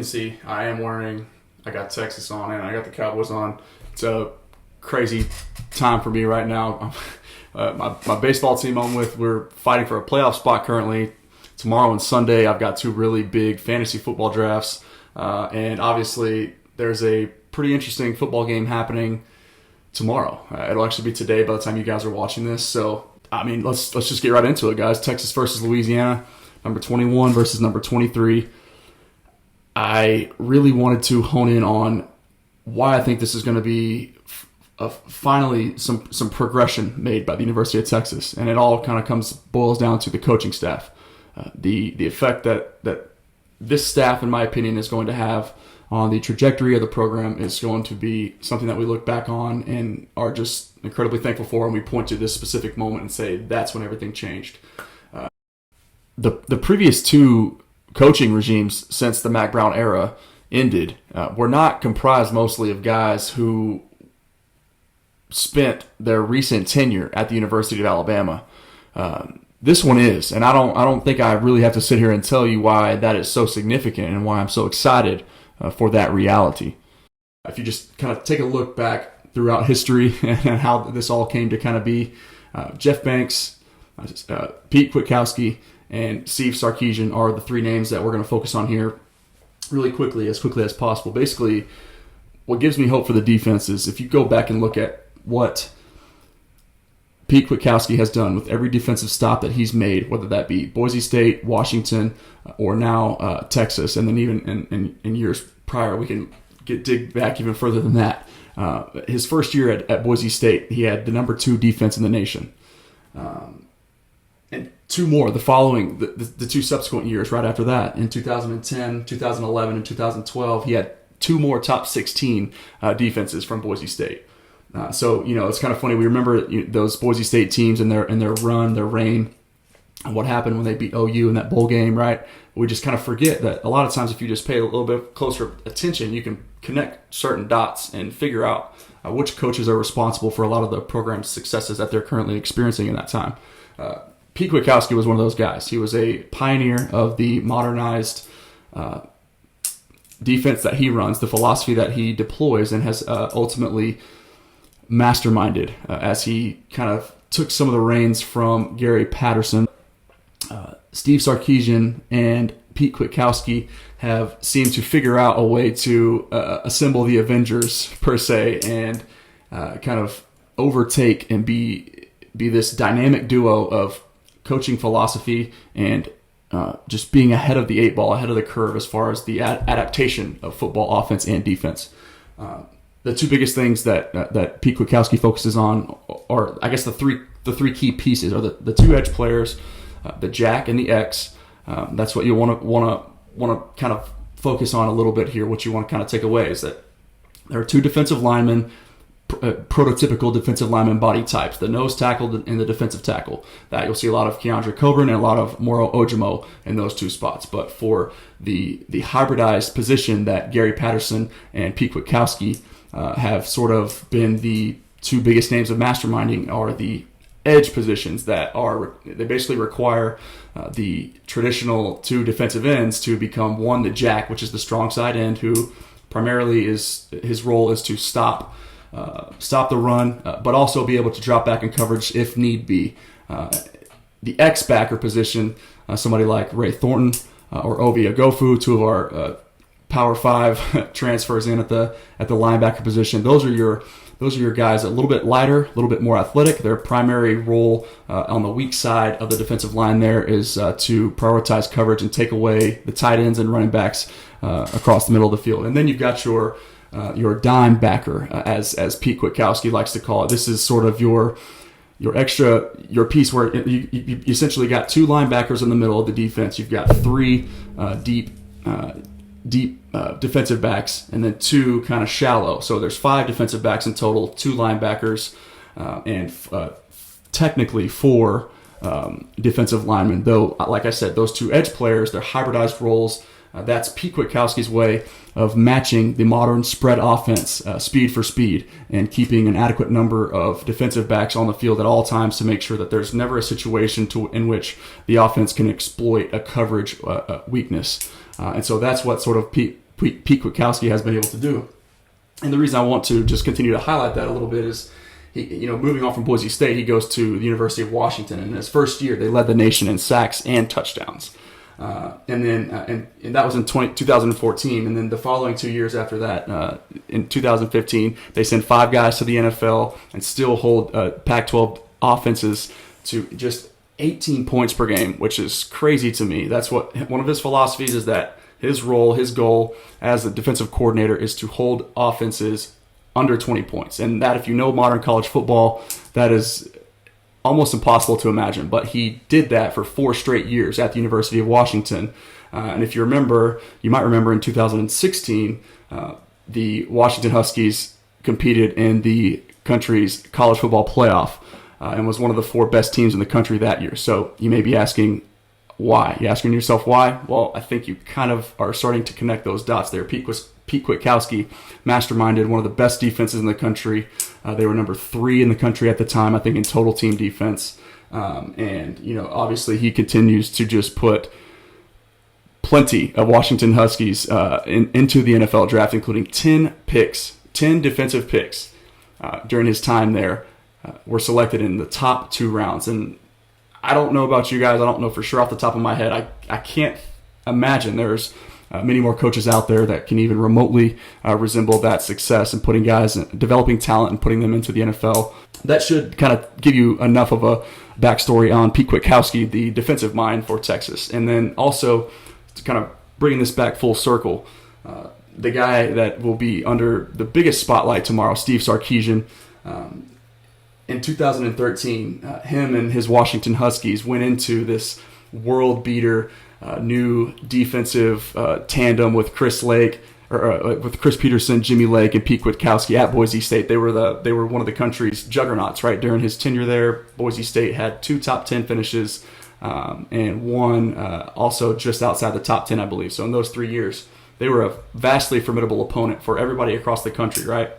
see, I got Texas on and I got the Cowboys on. It's a crazy time for me right now. My baseball team I'm with, we're fighting for a playoff spot currently. Tomorrow and Sunday, I've got two really big fantasy football drafts. And obviously, there's a pretty interesting football game happening tomorrow. It'll actually be today by the time you guys are watching this. So, I mean, let's just get right into it, guys. Texas versus Louisiana, number 21 versus number 23. I really wanted to hone in on why I think this is going to be finally some progression made by the University of Texas. And it all kind of boils down to the coaching staff. The effect that this staff, in my opinion, is going to have on the trajectory of the program is going to be something that we look back on and are just incredibly thankful for, and we point to this specific moment and say that's when everything changed. The previous two coaching regimes since the Mack Brown era ended were not comprised mostly of guys who spent their recent tenure at the University of Alabama. This one is, and I don't think I really have to sit here and tell you why that is so significant and why I'm so excited for that reality. If you just kind of take a look back throughout history and how this all came to kind of be, Jeff Banks, Pete Kwiatkowski, and Steve Sarkisian are the three names that we're going to focus on here really quickly as possible. Basically, what gives me hope for the defense is if you go back and look at what Pete Kwiatkowski has done with every defensive stop that he's made, whether that be Boise State, Washington, or now Texas, and then even in years prior, we can dig back even further than that. His first year at Boise State, he had the number 2 defense in the nation. And two more, the two subsequent years right after that, in 2010, 2011, and 2012, he had 2 more top 16 defenses from Boise State. So, it's kind of funny. We remember those Boise State teams and their run, their reign, and what happened when they beat OU in that bowl game, right? We just kind of forget that a lot of times if you just pay a little bit closer attention, you can connect certain dots and figure out which coaches are responsible for a lot of the program's successes that they're currently experiencing in that time. Pete Kwiatkowski was one of those guys. He was a pioneer of the modernized defense that he runs, the philosophy that he deploys, and has ultimately masterminded as he kind of took some of the reins from Gary Patterson. Steve Sarkeesian and Pete Kwiatkowski have seemed to figure out a way to assemble the Avengers, per se, and kind of overtake and be this dynamic duo of coaching philosophy and just being ahead of the 8 ball, ahead of the curve as far as the adaptation of football offense and defense. The two biggest things that Pete Kwiatkowski focuses on are, I guess, the three key pieces are the 2 edge players, the Jack and the X. That's what you want to kind of focus on a little bit here. What you want to kind of take away is that there are 2 defensive linemen, prototypical defensive lineman body types, the nose tackle and the defensive tackle. That you'll see a lot of Keandre Coburn and a lot of Moro Ojimo in those 2 spots. But for the hybridized position that Gary Patterson and Pete Kwiatkowski have sort of been the 2 biggest names of masterminding are the edge positions they basically require the traditional 2 defensive ends to become one, the Jack, which is the strong side end, who primarily his role is to stop the run, but also be able to drop back in coverage if need be. The X backer position, somebody like Ray Thornton or Obi Agofu, 2 of our Power 5 transfers in at the linebacker position. Those are your guys a little bit lighter, a little bit more athletic. Their primary role on the weak side of the defensive line there is to prioritize coverage and take away the tight ends and running backs across the middle of the field. And then you've got your dime backer, as Pete Kwiatkowski likes to call it. This is sort of your piece where you essentially got 2 linebackers in the middle of the defense. You've got 3 deep defensive backs, and then 2 kind of shallow. So there's 5 defensive backs in total, 2 linebackers, and technically 4 defensive linemen. Though, like I said, those 2 edge players, they're hybridized roles. That's Pete Kwiatkowski's way of matching the modern spread offense, speed for speed, and keeping an adequate number of defensive backs on the field at all times to make sure that there's never a situation in which the offense can exploit a coverage weakness. And so that's what sort of Pete Pete Kwiatkowski has been able to do. And the reason I want to just continue to highlight that a little bit is, moving on from Boise State, he goes to the University of Washington. And in his first year, they led the nation in sacks and touchdowns. And that was in 2014. And then the following 2 years after that, in 2015, they send 5 guys to the NFL and still hold Pac-12 offenses to just 18 points per game, which is crazy to me. That's what one of his philosophies is, that his role, his goal as a defensive coordinator is to hold offenses under 20 points. And that, if you know modern college football, that is almost impossible to imagine. But he did that for 4 straight years at the University of Washington. And if you might remember in 2016, the Washington Huskies competed in the country's college football playoff and was one of the 4 best teams in the country that year. So you may be asking, why? You're asking yourself why? Well, I think you kind of are starting to connect those dots there. Pete Kwiatkowski masterminded one of the best defenses in the country. They were number 3 in the country at the time, I think, in total team defense. And obviously he continues to just put plenty of Washington Huskies into the NFL draft, including 10 defensive picks during his time there. Were selected in the top 2 rounds. And I don't know about you guys. I don't know for sure off the top of my head. I can't imagine there's many more coaches out there that can even remotely resemble that success in putting guys, developing talent and putting them into the NFL. That should kind of give you enough of a backstory on Pete Kwiatkowski, the defensive mind for Texas. And then also, to kind of bringing this back full circle, the guy that will be under the biggest spotlight tomorrow, Steve Sarkisian. In 2013, him and his Washington Huskies went into this world beater, new defensive tandem with Chris Peterson, Jimmy Lake, and Pete Kwiatkowski at Boise State. They were one of the country's juggernauts, right? During his tenure there, Boise State had 2 top 10 finishes and one also just outside the top 10, I believe. So in those 3 years, they were a vastly formidable opponent for everybody across the country, right?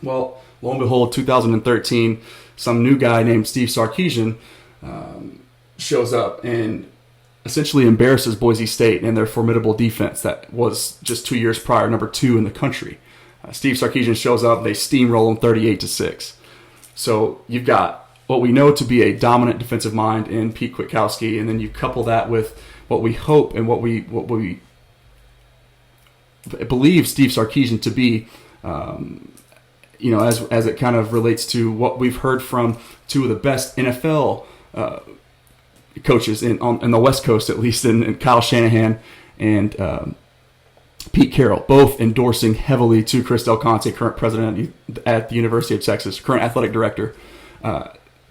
Well, lo and behold, 2013, some new guy named Steve Sarkisian shows up and essentially embarrasses Boise State and their formidable defense that was just 2 years prior number 2 in the country. Steve Sarkisian shows up, they steamroll him 38-6. So you've got what we know to be a dominant defensive mind in Pete Kwiatkowski, and then you couple that with what we hope and what we believe Steve Sarkisian to be. As it kind of relates to what we've heard from 2 of the best NFL coaches on the West Coast, at least, in Kyle Shanahan and Pete Carroll, both endorsing heavily to Chris Del Conte, current president at the University of Texas, current athletic director,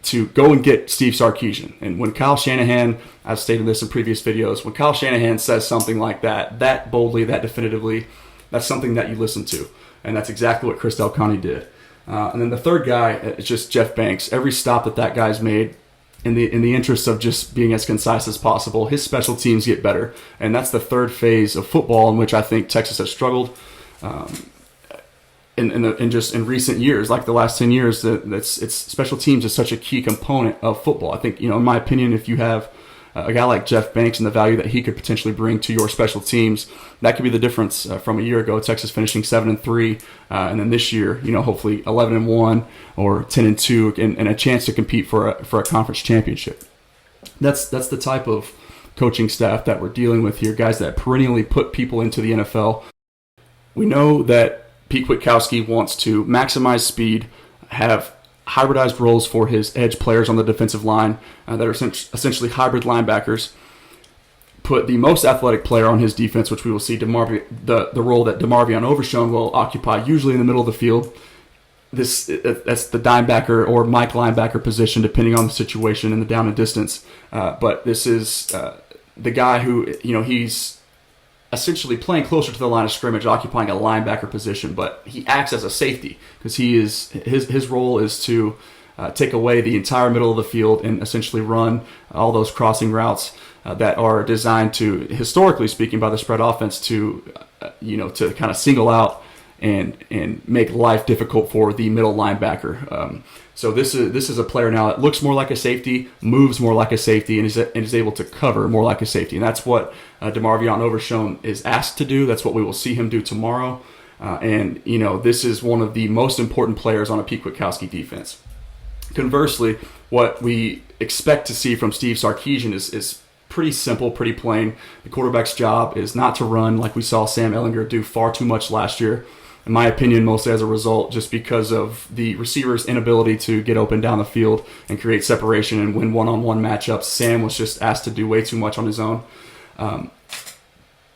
to go and get Steve Sarkisian. And when Kyle Shanahan, I've stated this in previous videos, when Kyle Shanahan says something like that boldly, that definitively, that's something that you listen to. And that's exactly what Chris Del Conte did. And then the third guy is just Jeff Banks. Every stop that guy's made, in the interest of just being as concise as possible, his special teams get better. And that's the third phase of football in which I think Texas has struggled in recent years, like the last 10 years. It's special teams is such a key component of football. I think, in my opinion, if you have a guy like Jeff Banks and the value that he could potentially bring to your special teams, that could be the difference from a year ago. Texas finishing 7-3, and then this year, hopefully 11-1 or 10-2, and a chance to compete for a conference championship. That's the type of coaching staff that we're dealing with here, guys that perennially put people into the NFL. We know that Pete Kwiatkowski wants to maximize speed, have hybridized roles for his edge players on the defensive line that are essentially hybrid linebackers, put the most athletic player on his defense, which we will see the role that DeMarvion Overshown will occupy, usually in the middle of the field. That's the dimebacker or Mike linebacker position, depending on the situation and the down and distance. But this is the guy who, he's essentially playing closer to the line of scrimmage, occupying a linebacker position, but he acts as a safety because his role is to take away the entire middle of the field and essentially run all those crossing routes that are designed to, historically speaking, by the spread offense to kind of single out and make life difficult for the middle linebacker. So this is a player now that looks more like a safety, moves more like a safety, and is able to cover more like a safety. And that's what DeMarvion Overshown is asked to do. That's what we will see him do tomorrow. And this is one of the most important players on a Pete Kwiatkowski defense. Conversely, what we expect to see from Steve Sarkeesian is pretty simple, pretty plain. The quarterback's job is not to run like we saw Sam Ehlinger do far too much last year. In my opinion, mostly as a result, just because of the receiver's inability to get open down the field and create separation and win one-on-one matchups. Sam was just asked to do way too much on his own.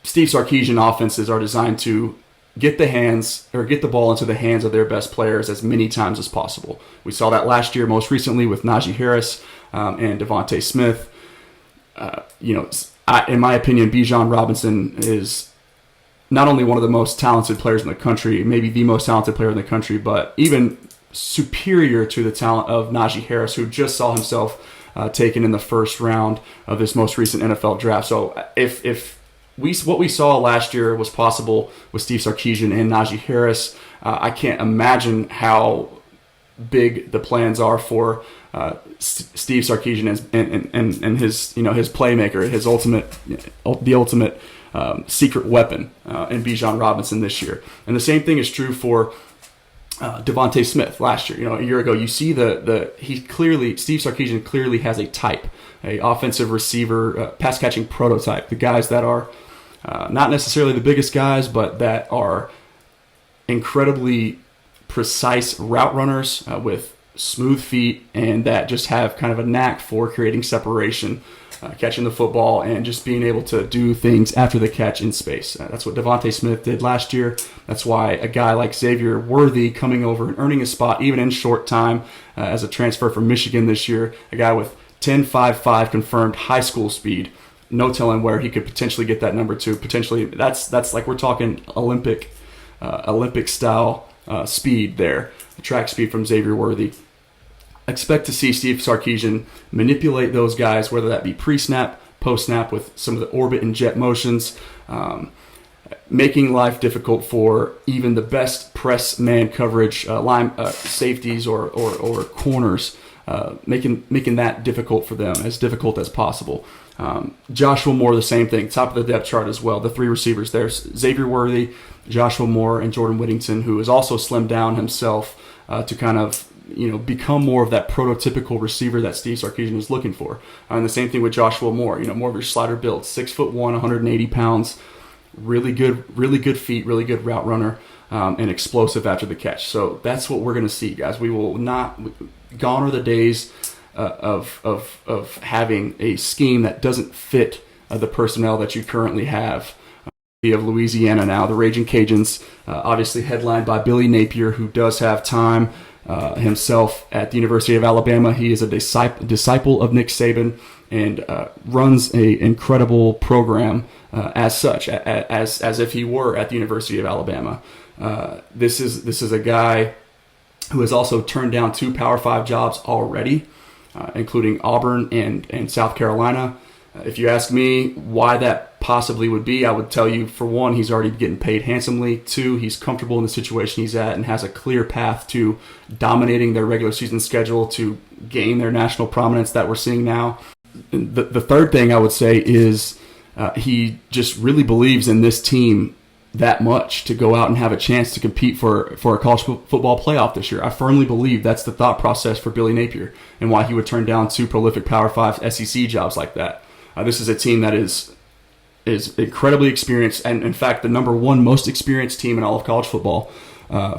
Steve Sarkeesian offenses are designed to get the ball into the hands of their best players as many times as possible. We saw that last year, most recently with Najee Harris and Devontae Smith. In my opinion, Bijan Robinson is not only one of the most talented players in the country, maybe the most talented player in the country, but even superior to the talent of Najee Harris, who just saw himself taken in the first round of this most recent NFL draft. So if what we saw last year was possible with Steve Sarkeesian and Najee Harris, I can't imagine how big the plans are for Steve Sarkeesian and his his playmaker, the ultimate secret weapon in Bijan Robinson this year. And the same thing is true for Devontae Smith last year. A year ago, you see Steve Sarkeesian clearly has a type, a offensive receiver, pass catching prototype. The guys that are not necessarily the biggest guys, but that are incredibly precise route runners with smooth feet, and that just have kind of a knack for creating separation, catching the football, and just being able to do things after the catch in space. That's what Devontae Smith did last year. That's why a guy like Xavier Worthy coming over and earning a spot even in short time as a transfer from Michigan this year, a guy with 10.55 confirmed high school speed. No telling where he could potentially get that number to. Potentially, that's like we're talking Olympic style speed there. The track speed from Xavier Worthy. Expect to see Steve Sarkeesian manipulate those guys, whether that be pre-snap, post-snap, with some of the orbit and jet motions, making life difficult for even the best press man coverage safeties or corners, making that difficult for them, as difficult as possible. Joshua Moore, the same thing, top of the depth chart as well. The three receivers there, Xavier Worthy, Joshua Moore, and Jordan Whittington, who has also slimmed down himself to kind of become more of that prototypical receiver that Steve Sarkeesian is looking for. And the same thing with Joshua Moore, more of your slider build, 6'1", 180 pounds, really good feet, really good route runner, and explosive after the catch. So that's what we're going to see, guys. We will not, gone are the days of having a scheme that doesn't fit the personnel that you currently have. We have Louisiana now, the Raging Cajuns, obviously headlined by Billy Napier, who does have time himself at the University of Alabama. He is a disciple of Nick Saban and runs an incredible program as such, as if he were at the University of Alabama. This is a guy who has also turned down 2 Power 5 jobs already, including Auburn and South Carolina. If you ask me why that possibly would be, I would tell you, for one, he's already getting paid handsomely. 2, he's comfortable in the situation he's at and has a clear path to dominating their regular season schedule to gain their national prominence that we're seeing now. The third thing I would say is he just really believes in this team that much to go out and have a chance to compete for a college football playoff this year. I firmly believe that's the thought process for Billy Napier and why he would turn down 2 prolific Power 5 SEC jobs like that. This is a team that is incredibly experienced, and in fact, the number 1 most experienced team in all of college football.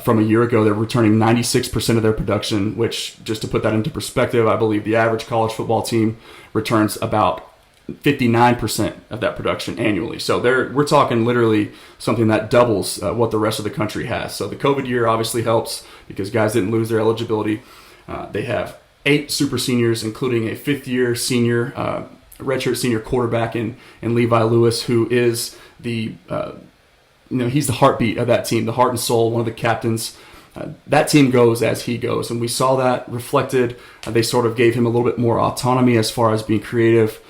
From a year ago, they're returning 96% of their production, which, just to put that into perspective, I believe the average college football team returns about 59% of that production annually. So we're talking literally something that doubles what the rest of the country has. So the COVID year obviously helps because guys didn't lose their eligibility. They have 8 super seniors, including a 5th-year senior, redshirt senior quarterback in Levi Lewis, who is he's the heartbeat of that team, the heart and soul, one of the captains. That team goes as he goes, and we saw that reflected. They sort of gave him a little bit more autonomy as far as being creative.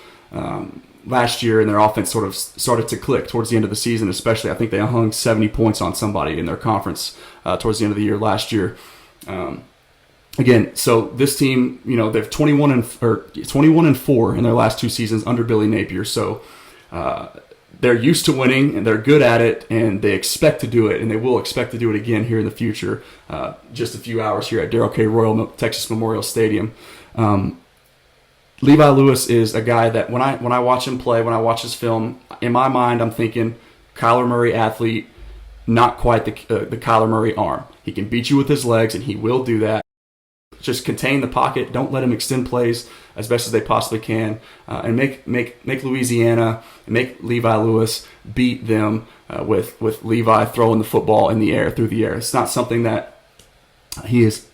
last year, and their offense sort of started to click towards the end of the season, especially. I think they hung 70 points on somebody in their conference towards the end of the year last year. Again, so this team, they've 21 and 4 in their last 2 seasons under Billy Napier. So they're used to winning, and they're good at it, and they expect to do it, and they will expect to do it again here in the future. Just a few hours here at Darrell K. Royal Texas Memorial Stadium. Levi Lewis is a guy that when I watch him play, when I watch his film, in my mind I'm thinking Kyler Murray athlete, not quite the Kyler Murray arm. He can beat you with his legs, and he will do that. Just contain the pocket. Don't let him extend plays as best as they possibly can, and make Louisiana, make Levi Lewis beat them with Levi throwing the football in the air, through the air. It's not something that he is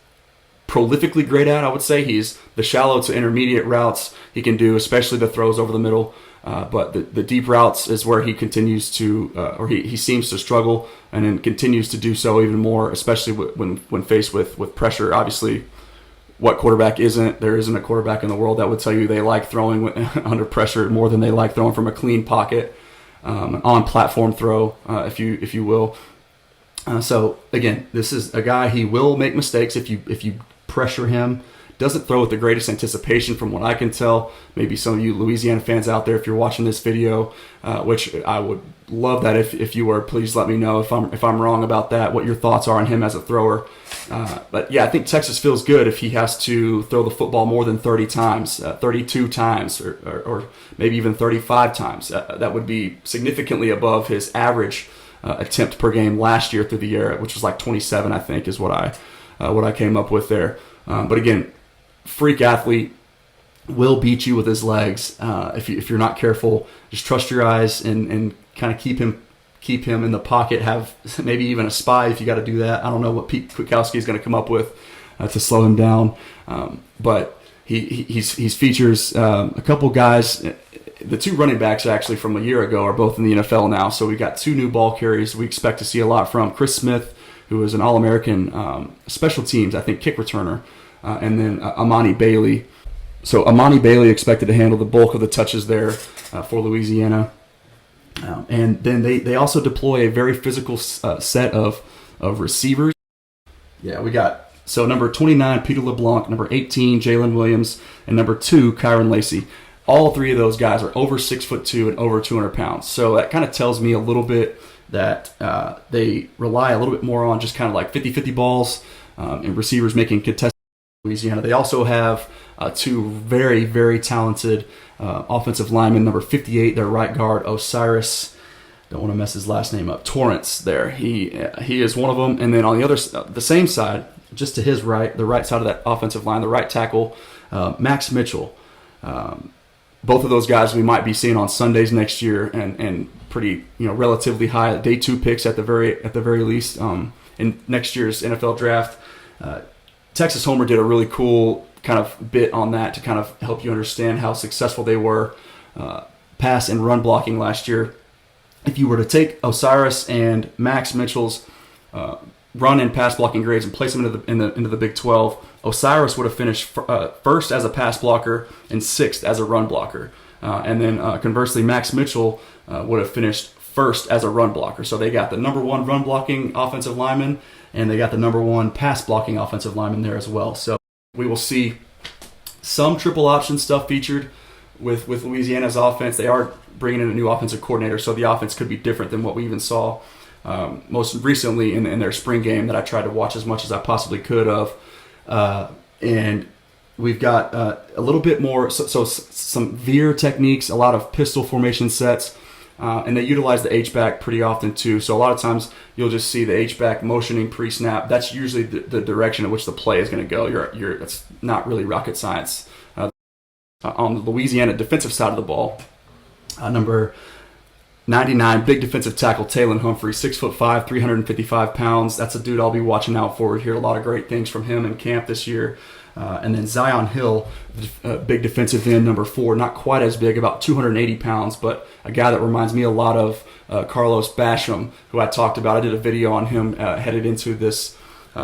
prolifically great at. I would say he's the shallow to intermediate routes he can do, especially the throws over the middle. But the deep routes is where he continues to, or he seems to struggle, and then continues to do so even more, especially when faced with pressure. Obviously, what quarterback isn't? There isn't a quarterback in the world that would tell you they like throwing under pressure more than they like throwing from a clean pocket, an on-platform throw, if you will. So again, this is a guy, he will make mistakes if you pressure him. Doesn't throw with the greatest anticipation from what I can tell. Maybe some of you Louisiana fans out there, if you're watching this video, which I would love that if you were, please let me know if I'm wrong about that, what your thoughts are on him as a thrower. But yeah, I think Texas feels good if he has to throw the football more than 30 times, 32 times, or maybe even 35 times. That would be significantly above his average attempt per game last year through the air, which was like 27, I think, is what I came up with there. But again, freak athlete, will beat you with his legs if you're not careful. Just trust your eyes and kind of keep him in the pocket. Have maybe even a spy if you got to do that. I don't know what Pete Kwiatkowski is going to come up with to slow him down, but he features a couple guys. The 2 running backs actually from a year ago are both in the NFL now, so we got 2 new ball carriers we expect to see a lot from. Chris Smith, who is an All-American special teams, I think, kick returner, and then Amani Bailey. So Amani Bailey expected to handle the bulk of the touches there for Louisiana. And then they also deploy a very physical set of receivers. Yeah, we got, so number 29, Peter LeBlanc, number 18, Jalen Williams, and number 2, Kyron Lacey. All 3 of those guys are over 6'2" and over 200 pounds. So that kind of tells me a little bit that they rely a little bit more on just kind of like 50-50 balls and receivers making contested. Louisiana. They also have 2 very, very talented offensive linemen. Number 58, their right guard, Osiris. Don't want to mess his last name up. Torrance. There, he is one of them. And then on the same side, just to his right, the right side of that offensive line, the right tackle, Max Mitchell. Both of those guys we might be seeing on Sundays next year, and pretty relatively high day 2 picks at the very least in next year's NFL draft. Texas Homer did a really cool kind of bit on that to kind of help you understand how successful they were pass and run blocking last year. If you were to take Osiris and Max Mitchell's run and pass blocking grades and place them into the Big 12, Osiris would have finished first as a pass blocker and 6th as a run blocker. And then conversely, Max Mitchell would have finished first as a run blocker. So they got the number 1 run blocking offensive lineman, and they got the number 1 pass blocking offensive lineman there as well. So we will see some triple option stuff featured with Louisiana's offense. They are bringing in a new offensive coordinator, so the offense could be different than what we even saw most recently in their spring game that I tried to watch as much as I possibly could of. And we've got a little bit more, so some veer techniques, a lot of pistol formation sets. And they utilize the H-back pretty often too. So a lot of times you'll just see the H-back motioning pre-snap. That's usually the direction in which the play is going to go. It's not really rocket science. On the Louisiana defensive side of the ball, number 99, big defensive tackle Taylon Humphrey, 6'5", 355 pounds. That's a dude I'll be watching out for. We hear a lot of great things from him in camp this year. And then Zion Hill, big defensive end, number 4, not quite as big, about 280 pounds, but a guy that reminds me a lot of Carlos Basham, who I talked about. I did a video on him headed into this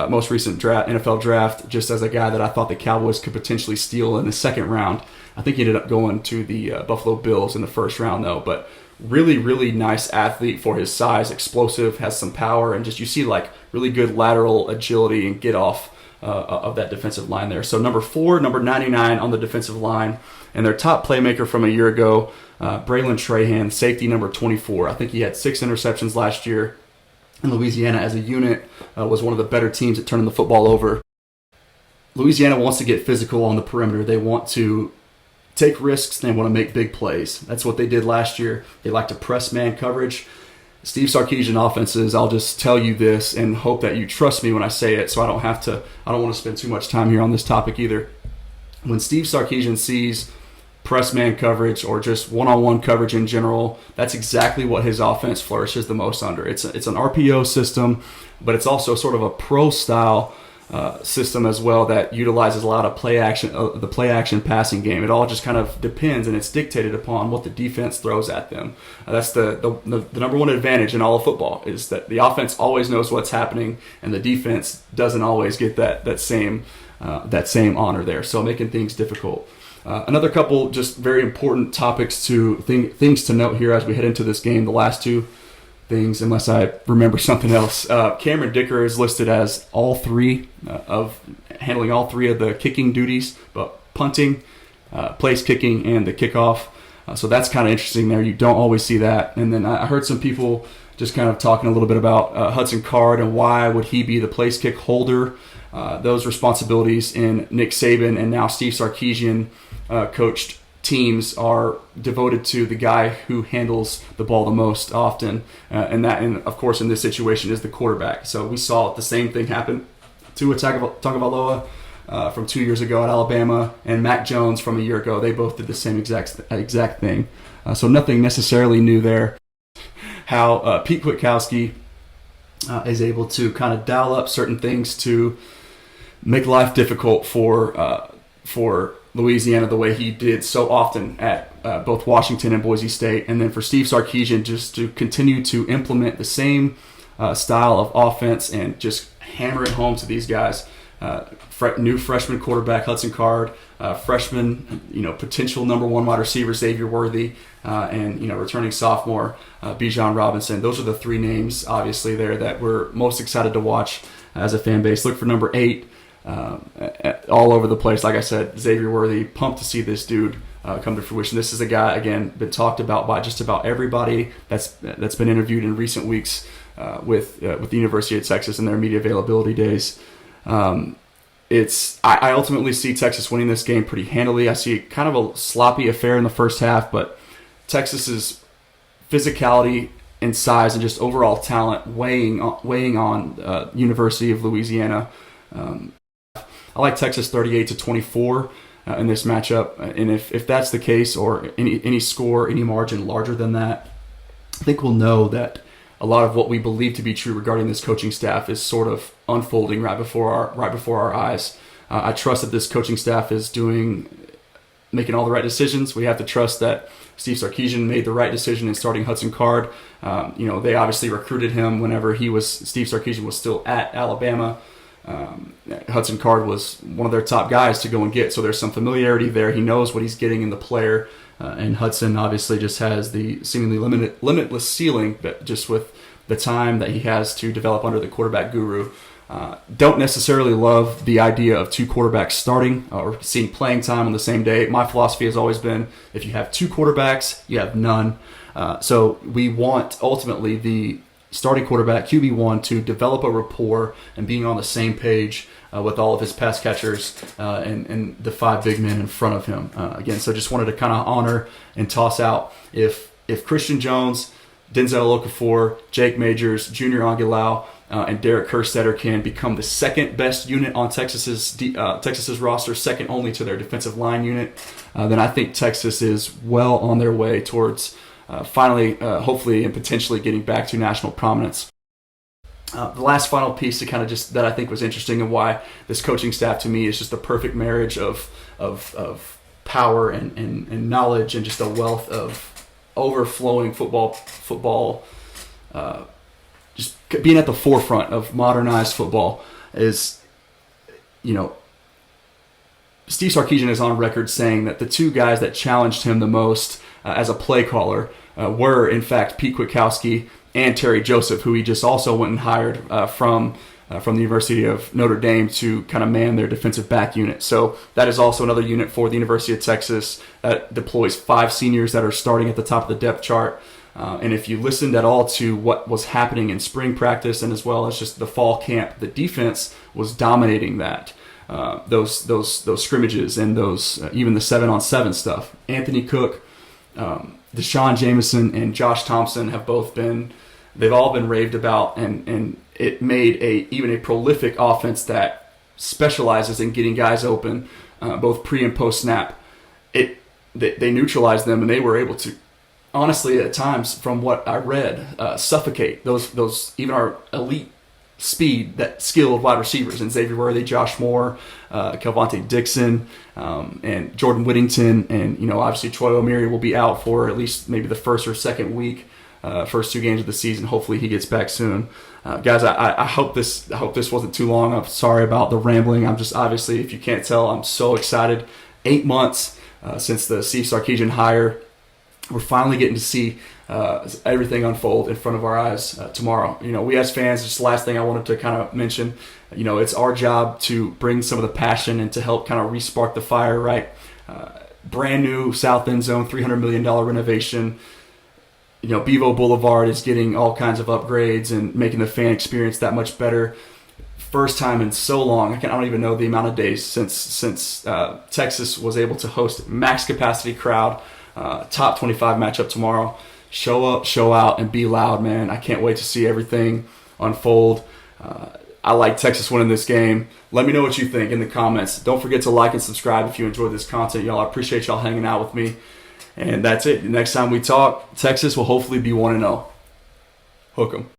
most recent NFL draft, just as a guy that I thought the Cowboys could potentially steal in the second round. I think he ended up going to the Buffalo Bills in the first round, though. But really, really nice athlete for his size, explosive, has some power, and just you see like really good lateral agility and get off of that defensive line there. So number 4, number 99 on the defensive line, and their top playmaker from a year ago, Braylon Trahan, safety number 24. I think he had 6 interceptions last year. And Louisiana as a unit was one of the better teams at turning the football over. Louisiana wants to get physical on the perimeter. They want to take risks. They want to make big plays. That's what they did last year. They like to press man coverage. Steve Sarkisian offenses, I'll just tell you this and hope that you trust me when I say it, so I don't want to spend too much time here on this topic either. When Steve Sarkisian sees press man coverage or just one-on-one coverage in general, that's exactly what his offense flourishes the most under. It's an RPO system, but it's also sort of a pro-style system as well that utilizes a lot of the play action passing game. It all just kind of depends, and it's dictated upon what the defense throws at them. That's the number one advantage in all of football, is that the offense always knows what's happening, and the defense doesn't always get that same honor there. So making things difficult. Another couple just very important topics things to note here as we head into this game. The last two things, unless I remember something else. Cameron Dicker is listed as handling all three of the kicking duties, but punting, place kicking, and the kickoff. So that's kind of interesting there. You don't always see that. And then I heard some people just kind of talking a little bit about Hudson Card and why would he be the place kick holder. Those responsibilities in Nick Saban and now Steve Sarkisian coached teams are devoted to the guy who handles the ball the most often, and of course in this situation is the quarterback. So we saw the same thing happen to Tagovailoa from 2 years ago at Alabama, and Mac Jones from a year ago. They both did the same exact thing. So nothing necessarily new there. How Pete Kwiatkowski is able to kind of dial up certain things to make life difficult for Louisiana, the way he did so often at both Washington and Boise State, and then for Steve Sarkisian just to continue to implement the same style of offense and just hammer it home to these guys. New freshman quarterback Hudson Card, freshman, potential number 1 wide receiver Xavier Worthy, and returning sophomore Bijan Robinson. Those are the 3 names obviously there that we're most excited to watch as a fan base. Look for number 8. All over the place. Like I said, Xavier Worthy, pumped to see this dude come to fruition. This is a guy, again, been talked about by just about everybody that's been interviewed in recent weeks with the University of Texas and their media availability days. I ultimately see Texas winning this game pretty handily. I see kind of a sloppy affair in the first half, but Texas's physicality and size and just overall talent weighing on University of Louisiana. I like Texas 38-24 in this matchup, and if that's the case, or any score, any margin larger than that, I think we'll know that a lot of what we believe to be true regarding this coaching staff is sort of unfolding right before our eyes. I trust that this coaching staff is making all the right decisions. We have to trust that Steve Sarkisian made the right decision in starting Hudson Card. They obviously recruited him whenever Steve Sarkisian was still at Alabama. Hudson Card was one of their top guys to go and get, so there's some familiarity there. He knows what he's getting in the player, and Hudson obviously just has the seemingly limitless ceiling, but just with the time that he has to develop under the quarterback guru. Don't necessarily love the idea of 2 quarterbacks starting or seeing playing time on the same day. My philosophy has always been, if you have 2 quarterbacks, you have none. So we want ultimately the starting quarterback, QB1, to develop a rapport and being on the same page with all of his pass catchers and the 5 big men in front of him. Again, so just wanted to kind of honor and toss out if Christian Jones, Denzel Okafor, Jake Majors, Junior Angulau, and Derek Kerstetter can become the second best unit on Texas's roster, second only to their defensive line unit, then I think Texas is well on their way towards finally, hopefully, and potentially getting back to national prominence. The last final piece to kind of just that I think was interesting and why this coaching staff to me is just the perfect marriage of power and knowledge and just a wealth of overflowing football, just being at the forefront of modernized football. is, Steve Sarkeesian is on record saying that the two guys that challenged him the most as a play caller were, in fact, Pete Kwiatkowski and Terry Joseph, who he just also went and hired from the University of Notre Dame to kind of man their defensive back unit. So that is also another unit for the University of Texas that deploys 5 seniors that are starting at the top of the depth chart. And if you listened at all to what was happening in spring practice and as well as just the fall camp, the defense was dominating that. Those scrimmages and those even the 7-on-7 stuff. Anthony Cook, Deshaun Jameson, and Josh Thompson they've all been raved about, and it made even a prolific offense that specializes in getting guys open, both pre and post snap. They neutralized them, and they were able to, honestly, at times, from what I read, suffocate those even our elite speed, that skilled wide receivers, and Xavier Worthy, Josh Moore, Kelvonte Dixon, and Jordan Whittington, and obviously Troy O'Meary will be out for at least maybe the first or second week, first 2 games of the season. Hopefully he gets back soon. Guys, I hope this wasn't too long. I'm sorry about the rambling. I'm just, obviously, if you can't tell, I'm so excited. 8 months since the Steve Sarkeesian hire. We're finally getting to see everything unfold in front of our eyes tomorrow. We as fans, just the last thing I wanted to kind of mention, it's our job to bring some of the passion and to help kind of re-spark the fire, right? Brand new South End Zone, $300 million renovation. Bevo Boulevard is getting all kinds of upgrades and making the fan experience that much better. First time in so long, I don't even know the amount of days since Texas was able to host max capacity crowd, top 25 matchup tomorrow. Show up, show out, and be loud, man. I can't wait to see everything unfold. I like Texas winning this game. Let me know what you think in the comments. Don't forget to like and subscribe if you enjoyed this content, y'all. I appreciate y'all hanging out with me. And that's it. Next time we talk, Texas will hopefully be 1-0. Hook 'em.